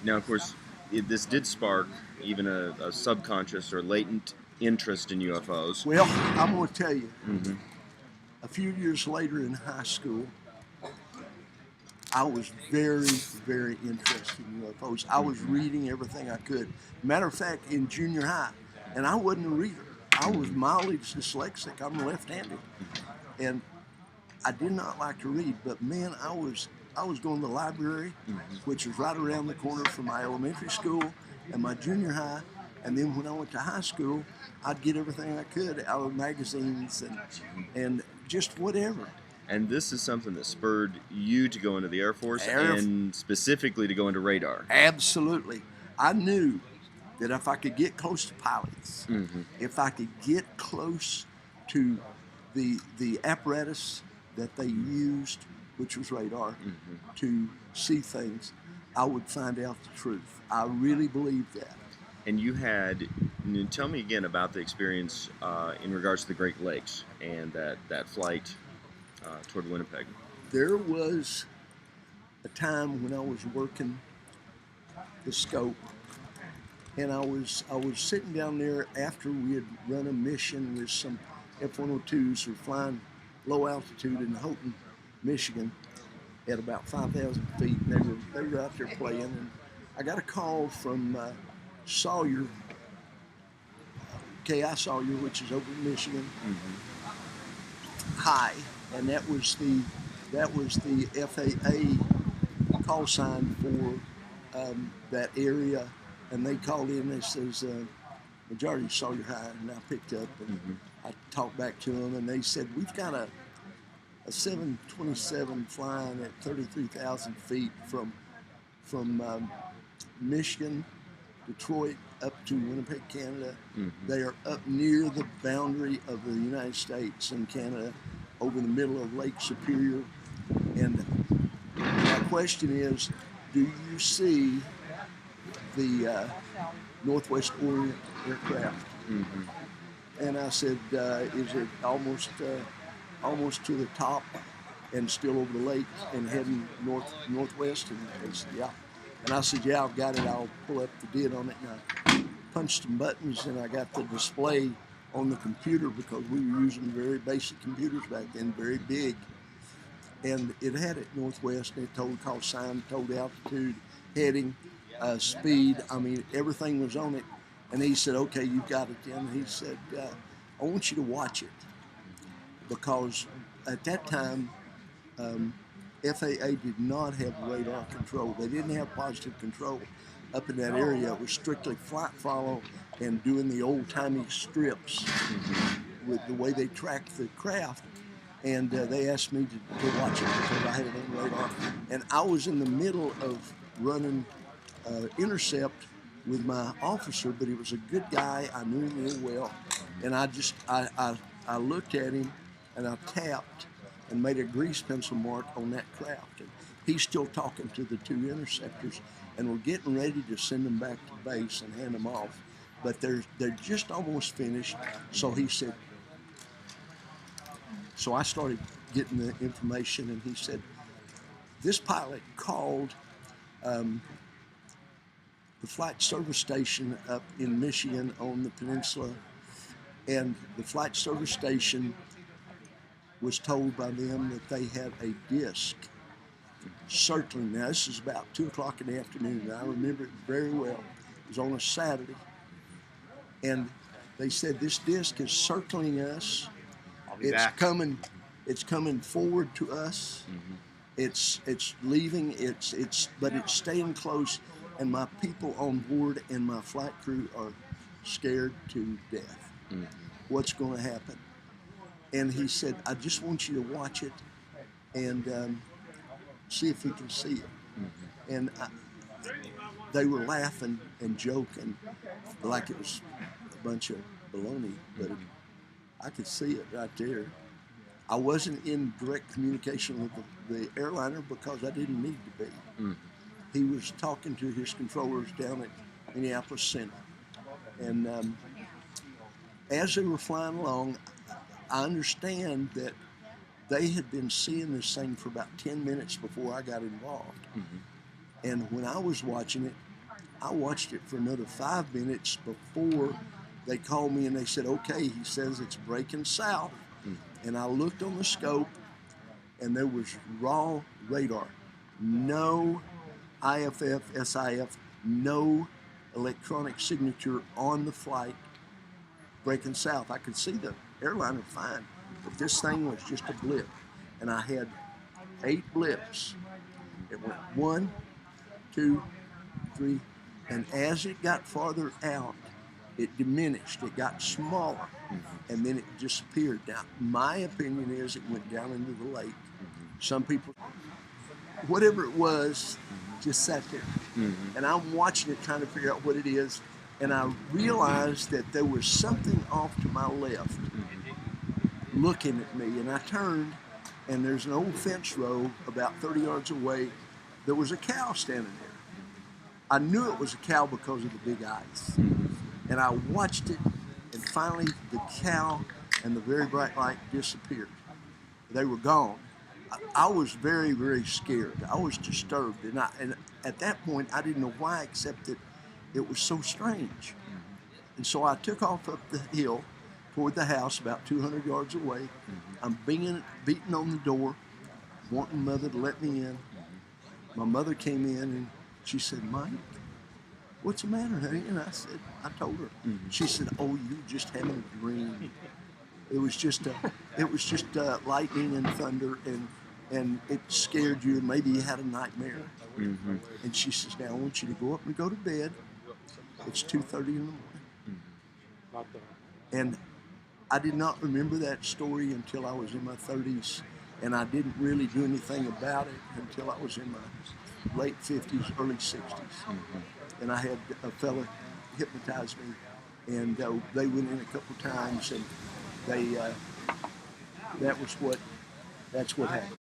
Now, of course, this did spark even a subconscious or latent interest in UFOs. Well, I'm going to tell you, Mm-hmm. a few years later in high school, I was very, very interested in UFOs. I was reading everything I could. Matter of fact, in junior high, and I wasn't a reader. I was mildly dyslexic. I'm left-handed, and I did not like to read. But man, I was going to the library, which was right around the corner from my elementary school and my junior high. And then when I went to high school, I'd get everything I could out of magazines and just whatever. And this is something that spurred you to go into the Air Force and specifically to go into radar. Absolutely. I knew that if I could get close to pilots, if I could get close to the apparatus that they used, which was radar, to see things, I would find out the truth. I really believed that. And tell me again about the experience in regards to the Great Lakes and that flight toward Winnipeg. There was a time when I was working the scope, and I was sitting down there after we had run a mission with some F-102s who were flying low altitude in Houghton, Michigan, at about 5,000 feet, and they were out there playing. And I got a call from Sawyer, K.I. Sawyer, which is over in Michigan. High, and that was the FAA call sign for that area, and they called in. They says majority Sawyer High, and I picked up and I talked back to them, and they said we've got a 727 flying at 33,000 feet from Michigan, Detroit, up to Winnipeg, Canada. They are up near the boundary of the United States and Canada, over the middle of Lake Superior. And my question is, do you see the Northwest Orient aircraft? And I said, is it almost to the top and still over the lake and heading northwest? And they said, yeah. And I said, yeah, I've got it. I'll pull up the did on it. And I punched some buttons, and I got the display on the computer, because we were using very basic computers back then, very big. And it had it northwest, and it told call sign, told altitude, heading, speed. I mean, everything was on it. And he said, okay, you've got it then. He said, I want you to watch it, because at that time, FAA did not have radar control. They didn't have positive control up in that area. It was strictly flight follow and doing the old-timey strips with the way they tracked the craft. And they asked me to watch it because I had it on radar. And I was in the middle of running intercept with my officer, but he was a good guy. I knew him real well. And I looked at him, and I tapped and made a grease pencil mark on that craft. And he's still talking to the two interceptors, and we're getting ready to send them back to base and hand them off. But they're just almost finished. So he said, so I started getting the information, and he said, this pilot called the flight service station up in Michigan on the peninsula, and the flight service station was told by them that they had a disc circling. Now, this is about 2 o'clock in the afternoon, and I remember it very well. It was on a Saturday. And they said, this disc is circling us. It's coming forward to us. It's leaving, but it's staying close, and my people on board and my flight crew are scared to death. What's going to happen? And he said, I just want you to watch it and see if we can see it. And they were laughing and joking like it was a bunch of baloney, but I could see it right there. I wasn't in direct communication with the airliner because I didn't need to be. He was talking to his controllers down at Minneapolis Center. And as they were flying along, I understand that they had been seeing this thing for about 10 minutes before I got involved. And when I was watching it, I watched it for another 5 minutes before they called me and they said, okay, he says it's breaking south. And I looked on the scope and there was raw radar. No IFF, SIF, no electronic signature on the flight breaking south. I could see the airliner fine, but this thing was just a blip. And I had 8 blips. It went 1, 2, 3, and as it got farther out, it diminished. It got smaller, and then it disappeared. Now, my opinion is it went down into the lake. Some people, whatever it was, just sat there. And I'm watching it trying to figure out what it is, and I realized that there was something off to my left looking at me, and I turned, and there's an old fence row about 30 yards away. There was a cow standing there. I knew it was a cow because of the big eyes. And I watched it, and finally the cow and the very bright light disappeared. They were gone. I was very, very scared. I was disturbed, and at that point I didn't know why, except that it was so strange. And so I took off up the hill toward the house about 200 yards away. I'm beating on the door, wanting Mother to let me in. My mother came in and she said, Mike, what's the matter, honey? And I told her. She said, oh, you just having a dream. It was just lightning and thunder, and it scared you, and maybe you had a nightmare. And she says, now I want you to go up and go to bed. It's 2:30 in the morning. And I did not remember that story until I was in my 30s, and I didn't really do anything about it until I was in my late 50s, early 60s. And I had a fella hypnotize me, and they went in a couple times, and that's what happened.